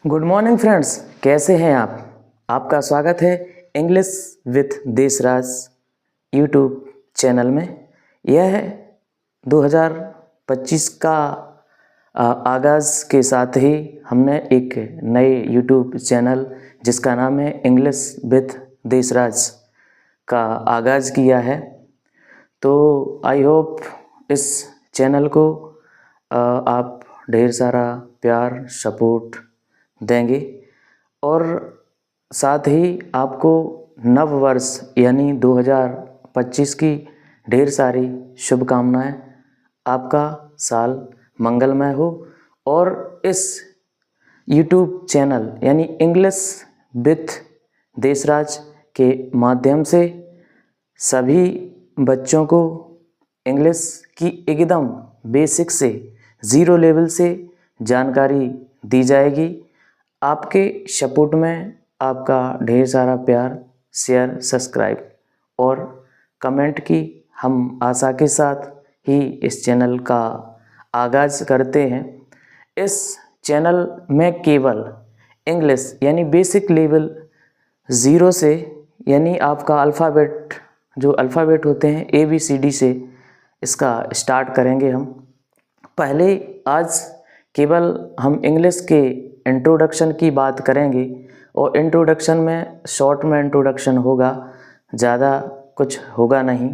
Good morning friends, कैसे हैं आप। आपका स्वागत है English with Deshraj YouTube channel में। यह 2025 का आगाज़ के साथ ही हमने एक नए यूट्यूब चैनल जिसका नाम है इंग्लिश विथ देशराज का आगाज़ किया है। तो आई होप इस चैनल को आप ढेर सारा प्यार सपोर्ट देंगे और साथ ही आपको नव वर्ष यानी 2025 की ढेर सारी शुभकामनाएं। आपका साल मंगलमय हो और इस YouTube चैनल यानी इंग्लिश विथ देशराज के माध्यम से सभी बच्चों को इंग्लिश की एकदम बेसिक से ज़ीरो लेवल से जानकारी दी जाएगी। आपके सपोर्ट में आपका ढेर सारा प्यार, शेयर, सब्सक्राइब और कमेंट की हम आशा के साथ ही इस चैनल का आगाज़ करते हैं। इस चैनल में केवल इंग्लिश यानी बेसिक लेवल ज़ीरो से यानी आपका अल्फ़ाबेट जो अल्फ़ाबेट होते हैं ABCD से इसका स्टार्ट करेंगे हम। पहले आज केवल हम इंग्लिश के इंट्रोडक्शन की बात करेंगे और इंट्रोडक्शन में शॉर्ट में इंट्रोडक्शन होगा, ज़्यादा कुछ होगा नहीं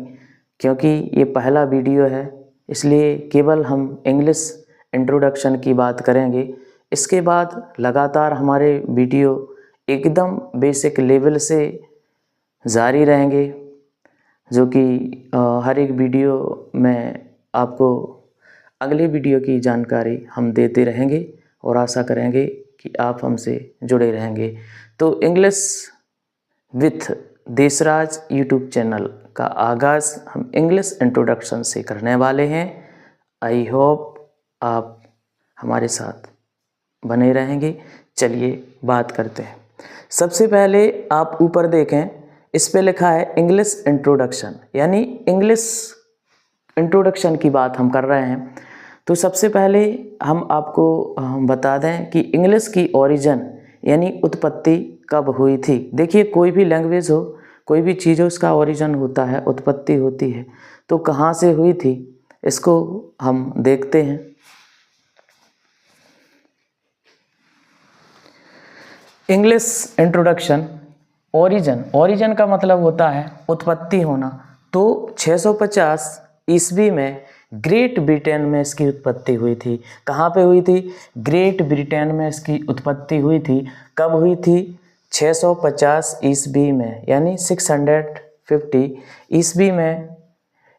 क्योंकि ये पहला वीडियो है, इसलिए केवल हम इंग्लिश इंट्रोडक्शन की बात करेंगे। इसके बाद लगातार हमारे वीडियो एकदम बेसिक लेवल से जारी रहेंगे, जो कि हर एक वीडियो में आपको अगले वीडियो की जानकारी हम देते रहेंगे और आशा करेंगे कि आप हमसे जुड़े रहेंगे। तो English with Deshraj YouTube channel का आगाज़ हम इंग्लिश इंट्रोडक्शन से करने वाले हैं। आई होप आप हमारे साथ बने रहेंगे। चलिए बात करते हैं। सबसे पहले आप ऊपर देखें, इस पे लिखा है इंग्लिश इंट्रोडक्शन, यानी इंग्लिश इंट्रोडक्शन की बात हम कर रहे हैं। तो सबसे पहले हम आपको बता दें कि इंग्लिश की ओरिजिन यानी उत्पत्ति कब हुई थी। देखिए, कोई भी लैंग्वेज हो, कोई भी चीज़ हो, उसका ओरिजिन होता है, उत्पत्ति होती है। तो कहाँ से हुई थी इसको हम देखते हैं। इंग्लिश इंट्रोडक्शन ओरिजिन का मतलब होता है उत्पत्ति होना। तो 650 ईस्वी में ग्रेट ब्रिटेन में इसकी उत्पत्ति हुई थी। कहाँ पे हुई थी? ग्रेट ब्रिटेन में इसकी उत्पत्ति हुई थी। कब हुई थी? 650 ईस्वी में, यानी 650 ईस्वी में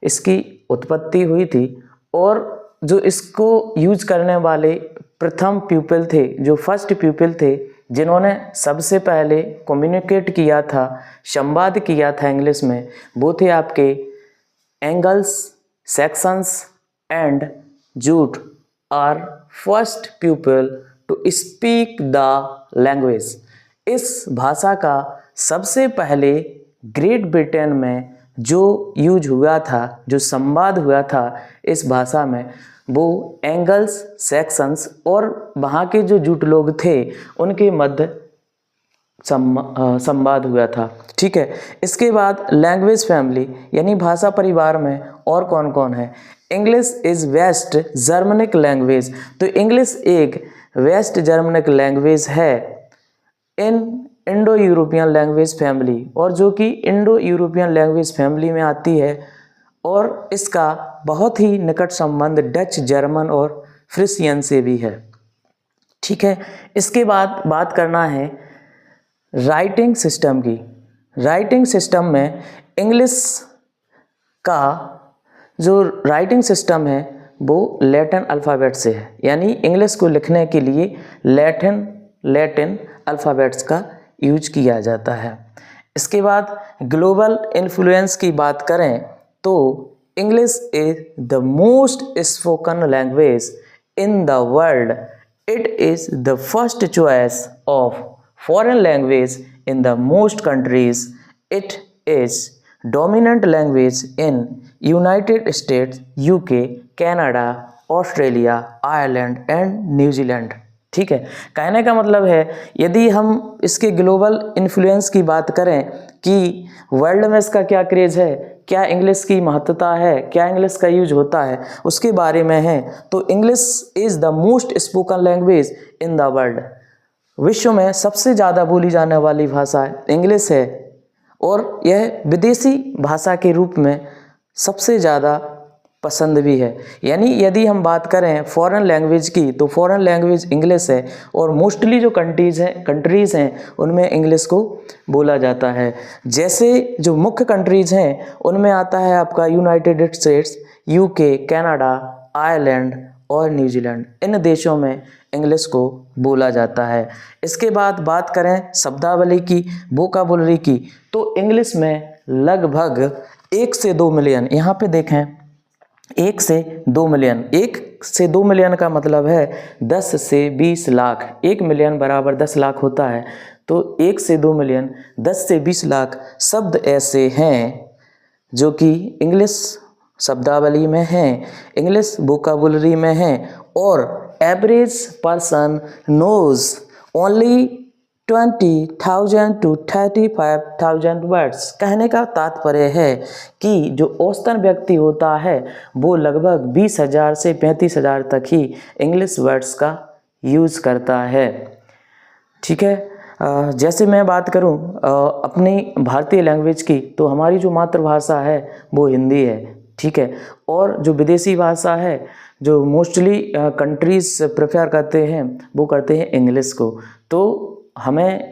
इसकी उत्पत्ति हुई थी। और जो इसको यूज करने वाले प्रथम प्यूपिल थे, जो फर्स्ट प्यूपिल थे, जिन्होंने सबसे पहले कम्युनिकेट किया था, संवाद किया था इंग्लिश में, वो थे आपके Angles, Saxons and Jutes are first people to speak the language. इस भाषा का सबसे पहले ग्रेट ब्रिटेन में जो यूज हुआ था, जो संवाद हुआ था इस भाषा में, वो एंगल्स, सेक्शंस और वहाँ के जो जूट लोग थे उनके मध्य संवाद हुआ था। ठीक है। इसके बाद लैंग्वेज फैमिली यानी भाषा परिवार में और कौन कौन है? English is West Germanic language. तो इंग्लिश एक वेस्ट जर्मनिक लैंग्वेज है in Indo European language family, और जो कि इंडो यूरोपियन लैंग्वेज फैमिली में आती है। और इसका बहुत ही निकट संबंध डच, जर्मन और फ्रिशियन से भी है। ठीक है। इसके बाद बात करना है राइटिंग सिस्टम की। राइटिंग सिस्टम में इंग्लिश का जो राइटिंग सिस्टम है वो लैटिन अल्फ़ाबेट से है, यानी इंग्लिश को लिखने के लिए लैटिन अल्फ़ाबेट्स का यूज किया जाता है। इसके बाद ग्लोबल इन्फ्लुएंस की बात करें तो English is the most spoken language in the world. It is the first choice of foreign language in the most countries. It is dominant language in United States, UK, Canada, Australia, Ireland and New Zealand. ठीक है। कहने का मतलब है यदि हम इसके global influence की बात करें कि वर्ल्ड में इसका क्या क्रेज़ है, क्या इंग्लिश की महत्वता है, क्या इंग्लिश का यूज होता है, उसके बारे में है तो English is the most spoken language in the world. विश्व में सबसे ज़्यादा बोली जाने वाली भाषा इंग्लिश है और यह विदेशी भाषा के रूप में सबसे ज़्यादा पसंद भी है। यानी यदि हम बात करें फॉरेन लैंग्वेज की तो फॉरेन लैंग्वेज इंग्लिश है और मोस्टली जो कंट्रीज़ हैं उनमें इंग्लिश को बोला जाता है। जैसे जो मुख्य कंट्रीज़ हैं उनमें आता है आपका United states, UK, Canada, Ireland और न्यूजीलैंड। इन देशों में इंग्लिश को बोला जाता है। इसके बाद बात करें शब्दावली की, वोकाबुलरी की, तो इंग्लिश में लगभग 1 से 2 मिलियन, यहाँ पे देखें 1 से 2 मिलियन, 1 से 2 मिलियन का मतलब है 10 से 20 लाख। 1 मिलियन बराबर 10 लाख होता है, तो 1 से 2 मिलियन 10 से 20 लाख शब्द ऐसे हैं जो कि इंग्लिश शब्दावली में हैं, इंग्लिश वोकाबुलरी में हैं और average person knows only 20,000 to 35,000 words. कहने का तात्पर्य है कि जो औसतन व्यक्ति होता है वो लगभग 20,000 से 35,000 तक ही इंग्लिश वर्ड्स का यूज़ करता है। ठीक है। जैसे मैं बात करूं अपनी भारतीय लैंग्वेज की तो हमारी जो मातृभाषा है वो हिंदी है। ठीक है। और जो विदेशी भाषा है जो मोस्टली कंट्रीज़ प्रेफर करते हैं वो करते हैं इंग्लिश को। तो हमें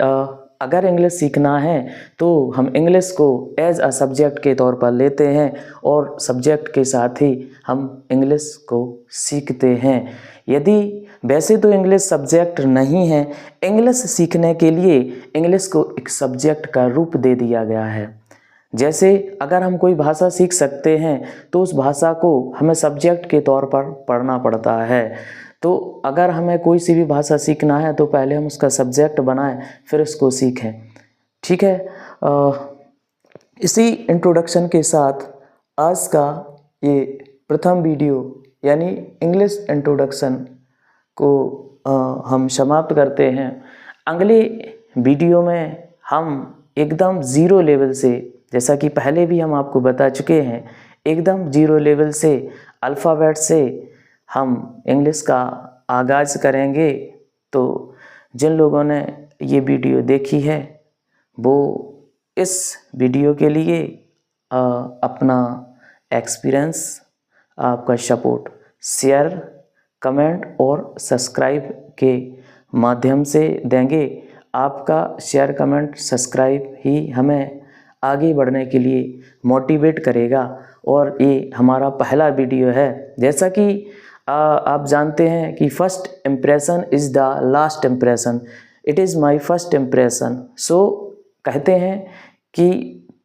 अगर इंग्लिश सीखना है तो हम इंग्लिश को एज अ सब्जेक्ट के तौर पर लेते हैं और सब्जेक्ट के साथ ही हम इंग्लिश को सीखते हैं। यदि वैसे तो इंग्लिश सब्जेक्ट नहीं है, इंग्लिश सीखने के लिए इंग्लिश को एक सब्जेक्ट का रूप दे दिया गया है। जैसे अगर हम कोई भाषा सीख सकते हैं तो उस भाषा को हमें सब्जेक्ट के तौर पर पढ़ना पड़ता है। तो अगर हमें कोई सी भी भाषा सीखना है तो पहले हम उसका सब्जेक्ट बनाएं फिर उसको सीखें। ठीक है। इसी इंट्रोडक्शन के साथ आज का ये प्रथम वीडियो यानी इंग्लिश इंट्रोडक्शन को हम समाप्त करते हैं। अगले वीडियो में हम एकदम ज़ीरो लेवल से, जैसा कि पहले भी हम आपको बता चुके हैं, एकदम ज़ीरो लेवल से अल्फ़ाबेट से हम इंग्लिश का आगाज़ करेंगे। तो जिन लोगों ने ये वीडियो देखी है वो इस वीडियो के लिए अपना एक्सपीरियंस, आपका सपोर्ट शेयर, कमेंट और सब्सक्राइब के माध्यम से देंगे। आपका शेयर, कमेंट, सब्सक्राइब ही हमें आगे बढ़ने के लिए मोटिवेट करेगा और ये हमारा पहला वीडियो है। जैसा कि आप जानते हैं कि first impression is the last impression, it is my first impression. So कहते हैं कि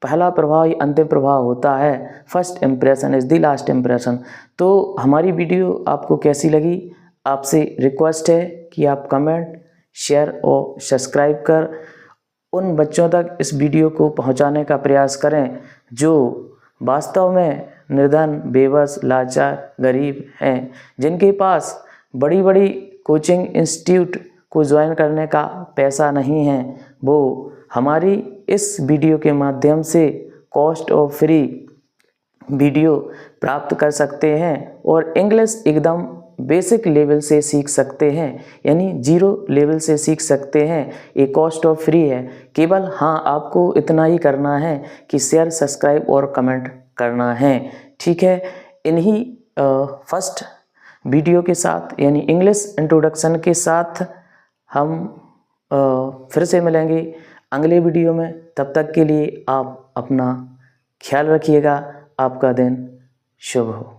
पहला प्रभाव ही अंतिम प्रभाव होता है, first impression is the last impression. तो हमारी वीडियो आपको कैसी लगी, आपसे रिक्वेस्ट है कि आप कमेंट, शेयर और सब्सक्राइब कर उन बच्चों तक इस वीडियो को पहुंचाने का प्रयास करें जो वास्तव में निर्धन, बेबस, लाचार, गरीब हैं, जिनके पास बड़ी बड़ी कोचिंग इंस्टीट्यूट को ज्वाइन करने का पैसा नहीं है। वो हमारी इस वीडियो के माध्यम से कॉस्ट ऑफ फ्री वीडियो प्राप्त कर सकते हैं और इंग्लिश एकदम बेसिक लेवल से सीख सकते हैं, यानी ज़ीरो लेवल से सीख सकते हैं। ये कॉस्ट ऑफ फ्री है। केवल हाँ आपको इतना ही करना है कि शेयर, सब्सक्राइब और कमेंट करना है। ठीक है। इन्हीं फर्स्ट वीडियो के साथ यानी इंग्लिश इंट्रोडक्शन के साथ हम फिर से मिलेंगे अगले वीडियो में। तब तक के लिए आप अपना ख्याल रखिएगा। आपका दिन शुभ हो।